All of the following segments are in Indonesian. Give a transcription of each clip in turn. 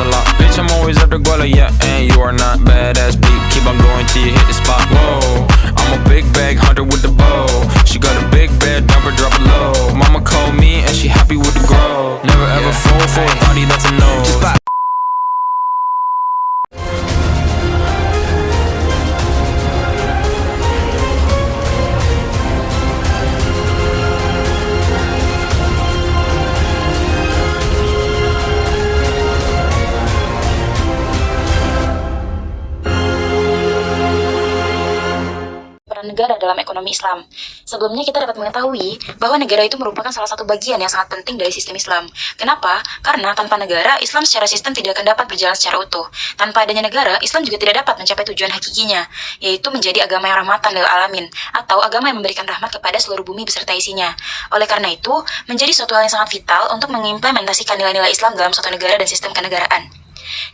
a lot. Bitch, I'm always at the guala, yeah, and you are not badass beat. Keep on going till you hit the spot. Whoa, I'm a big bag hunter with the bow. She got a big bed, drop it low. Mama called me and she happy with the grow. Never ever fall for a thotty that's a no. Negara dalam ekonomi Islam. Sebelumnya kita dapat mengetahui bahwa negara itu merupakan salah satu bagian yang sangat penting dari sistem Islam. Kenapa? Karena tanpa negara, Islam secara sistem tidak akan dapat berjalan secara utuh. Tanpa adanya negara, Islam juga tidak dapat mencapai tujuan hakikinya, yaitu menjadi agama yang rahmatan lil alamin, atau agama yang memberikan rahmat kepada seluruh bumi beserta isinya. Oleh karena itu, menjadi suatu hal yang sangat vital untuk mengimplementasikan nilai-nilai Islam dalam suatu negara dan sistem kenegaraan.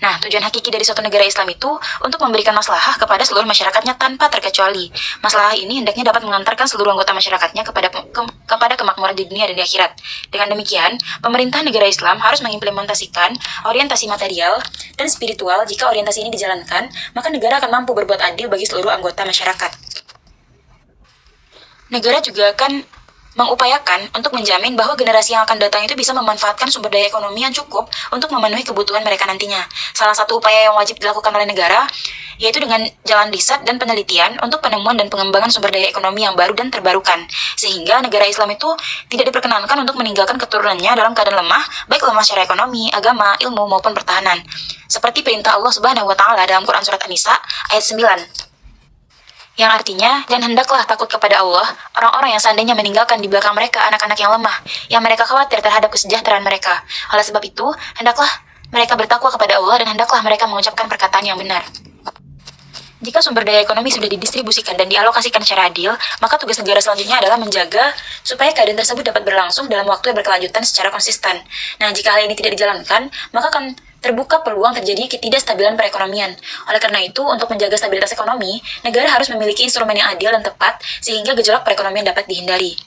Nah, tujuan hakiki dari suatu negara Islam itu untuk memberikan maslahah kepada seluruh masyarakatnya tanpa terkecuali. Maslahah ini hendaknya dapat mengantarkan seluruh anggota masyarakatnya kepada kemakmuran di dunia dan di akhirat. Dengan demikian, pemerintah negara Islam harus mengimplementasikan orientasi material dan spiritual. Jika orientasi ini dijalankan, maka negara akan mampu berbuat adil bagi seluruh anggota masyarakat. Negara juga akan mengupayakan untuk menjamin bahwa generasi yang akan datang itu bisa memanfaatkan sumber daya ekonomi yang cukup untuk memenuhi kebutuhan mereka nantinya. Salah satu upaya yang wajib dilakukan oleh negara yaitu dengan jalan riset dan penelitian untuk penemuan dan pengembangan sumber daya ekonomi yang baru dan terbarukan, sehingga negara Islam itu tidak diperkenankan untuk meninggalkan keturunannya dalam keadaan lemah, baik lemah secara ekonomi, agama, ilmu maupun pertahanan. Seperti perintah Allah Subhanahu wa taala dalam Quran surat An-Nisa ayat 9. Yang artinya, dan hendaklah takut kepada Allah, orang-orang yang seandainya meninggalkan di belakang mereka anak-anak yang lemah, yang mereka khawatir terhadap kesejahteraan mereka. Oleh sebab itu, hendaklah mereka bertakwa kepada Allah dan hendaklah mereka mengucapkan perkataan yang benar. Jika sumber daya ekonomi sudah didistribusikan dan dialokasikan secara adil, maka tugas negara selanjutnya adalah menjaga supaya keadaan tersebut dapat berlangsung dalam waktu yang berkelanjutan secara konsisten. Nah, jika hal ini tidak dijalankan, maka akan terbuka peluang terjadi ketidakstabilan perekonomian. Oleh karena itu, untuk menjaga stabilitas ekonomi, negara harus memiliki instrumen yang adil dan tepat sehingga gejolak perekonomian dapat dihindari.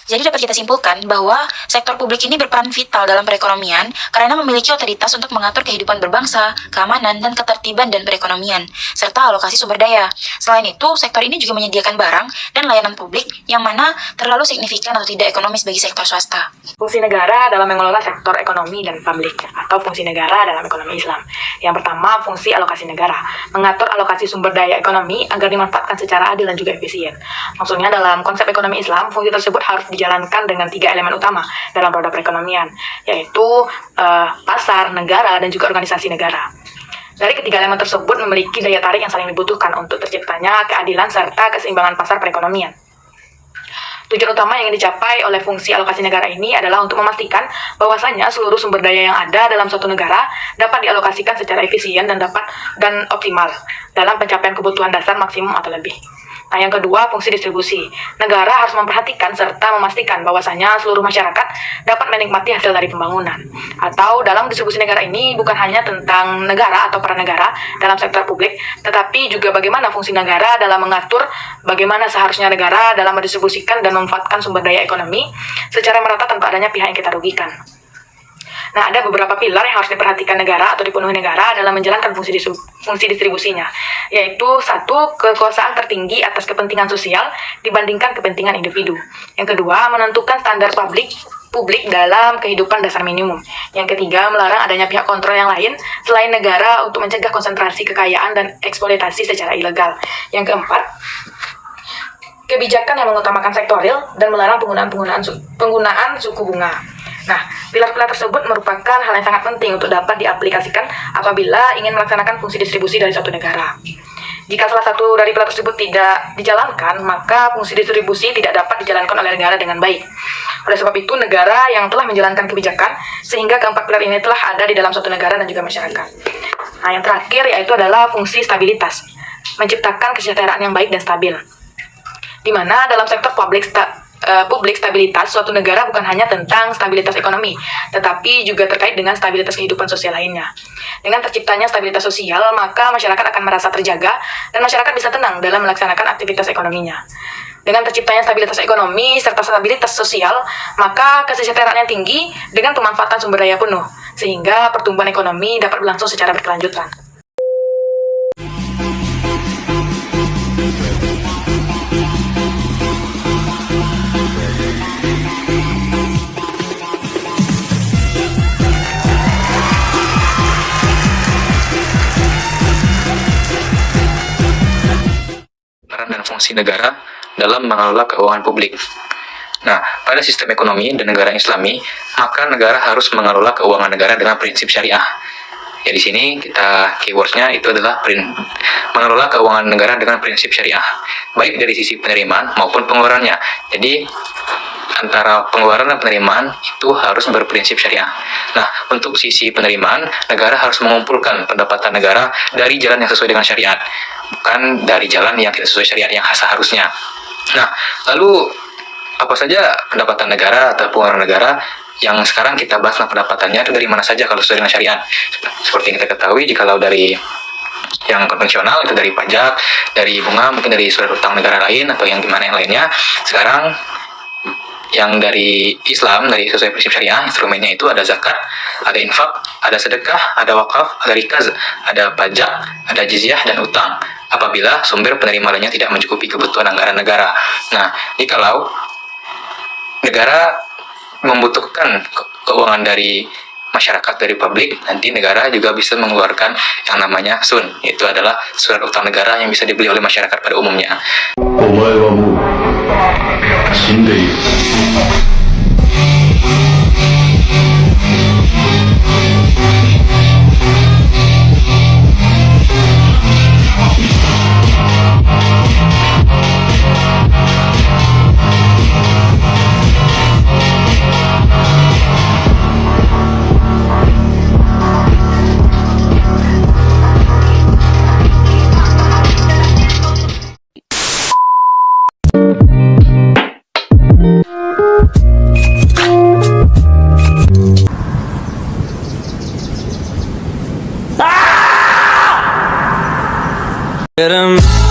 Jadi dapat kita simpulkan bahwa sektor publik ini berperan vital dalam perekonomian karena memiliki otoritas untuk mengatur kehidupan berbangsa, keamanan, dan ketertiban dan perekonomian, serta alokasi sumber daya. Selain itu, sektor ini juga menyediakan barang dan layanan publik yang mana terlalu signifikan atau tidak ekonomis bagi sektor swasta. Fungsi negara dalam mengelola sektor ekonomi dan publik, atau fungsi negara dalam ekonomi Islam. Yang pertama, fungsi alokasi negara, mengatur alokasi sumber daya ekonomi agar dimanfaatkan secara adil dan juga efisien. Maksudnya dalam konsep ekonomi Islam, fungsi tersebut harus dijalankan dengan 3 elemen utama dalam roda perekonomian, yaitu pasar, negara, dan juga organisasi negara. Dari ketiga elemen tersebut memiliki daya tarik yang saling dibutuhkan untuk terciptanya keadilan serta keseimbangan pasar perekonomian. Tujuan utama yang dicapai oleh fungsi alokasi negara ini adalah untuk memastikan bahwasanya seluruh sumber daya yang ada dalam suatu negara dapat dialokasikan secara efisien dan optimal dalam pencapaian kebutuhan dasar maksimum atau lebih. Nah, yang kedua, fungsi distribusi. Negara harus memperhatikan serta memastikan bahwasanya seluruh masyarakat dapat menikmati hasil dari pembangunan. Atau dalam distribusi negara ini bukan hanya tentang negara atau peran negara dalam sektor publik, tetapi juga bagaimana fungsi negara dalam mengatur bagaimana seharusnya negara dalam mendistribusikan dan memanfaatkan sumber daya ekonomi secara merata tanpa adanya pihak yang kita rugikan. Nah, ada beberapa pilar yang harus diperhatikan negara atau dipenuhi negara dalam menjalankan fungsi distribusinya, yaitu 1. Kekuasaan tertinggi atas kepentingan sosial dibandingkan kepentingan individu. Yang kedua, menentukan standar publik dalam kehidupan dasar minimum. Yang ketiga, melarang adanya pihak kontrol yang lain selain negara untuk mencegah konsentrasi kekayaan dan eksploitasi secara ilegal. Yang keempat, kebijakan yang mengutamakan sektor real dan melarang penggunaan suku bunga. Nah, pilar-pilar tersebut merupakan hal yang sangat penting untuk dapat diaplikasikan apabila ingin melaksanakan fungsi distribusi dari suatu negara. Jika salah satu dari pilar tersebut tidak dijalankan, maka fungsi distribusi tidak dapat dijalankan oleh negara dengan baik. Oleh sebab itu, negara yang telah menjalankan kebijakan sehingga keempat pilar ini telah ada di dalam suatu negara dan juga masyarakat. Nah, yang terakhir yaitu adalah fungsi stabilitas, menciptakan kesejahteraan yang baik dan stabil. Di mana dalam sektor publik stabilitas suatu negara bukan hanya tentang stabilitas ekonomi, tetapi juga terkait dengan stabilitas kehidupan sosial lainnya. Dengan terciptanya stabilitas sosial, maka masyarakat akan merasa terjaga dan masyarakat bisa tenang dalam melaksanakan aktivitas ekonominya. Dengan terciptanya stabilitas ekonomi serta stabilitas sosial, maka kesejahteraan yang tinggi dengan pemanfaatan sumber daya penuh sehingga pertumbuhan ekonomi dapat berlangsung secara berkelanjutan. Peran dan fungsi negara dalam mengelola keuangan publik. Nah, pada sistem ekonomi dan negara Islami, maka negara harus mengelola keuangan negara dengan prinsip syariah. Ya, di sini kita keywordsnya itu adalah mengelola keuangan negara dengan prinsip syariah, baik dari sisi penerimaan maupun pengeluarannya. Jadi, antara pengeluaran dan penerimaan itu harus berprinsip syariah. Nah, untuk sisi penerimaan, negara harus mengumpulkan pendapatan negara dari jalan yang sesuai dengan syariat, bukan dari jalan yang tidak sesuai syariat yang seharusnya. Nah, lalu apa saja pendapatan negara atau pengeluaran negara yang sekarang kita bahas pendapatannya itu dari mana saja kalau sesuai dengan syariat. Seperti yang kita ketahui, jikalau dari yang konvensional itu dari pajak, dari bunga, mungkin dari surat utang negara lain atau yang gimana yang lainnya. Sekarang yang dari Islam, dari sesuai prinsip syariah, instrumennya itu ada zakat, ada infak, ada sedekah, ada wakaf, ada rikaz, ada pajak, ada jizyah, dan utang apabila sumber penerima lainnya tidak mencukupi kebutuhan anggaran negara. Nah, jikalau negara membutuhkan keuangan dari masyarakat, dari publik, nanti negara juga bisa mengeluarkan yang namanya sun, yaitu adalah surat utang negara yang bisa dibeli oleh masyarakat pada umumnya. お前はもう死んでいる。Get 'em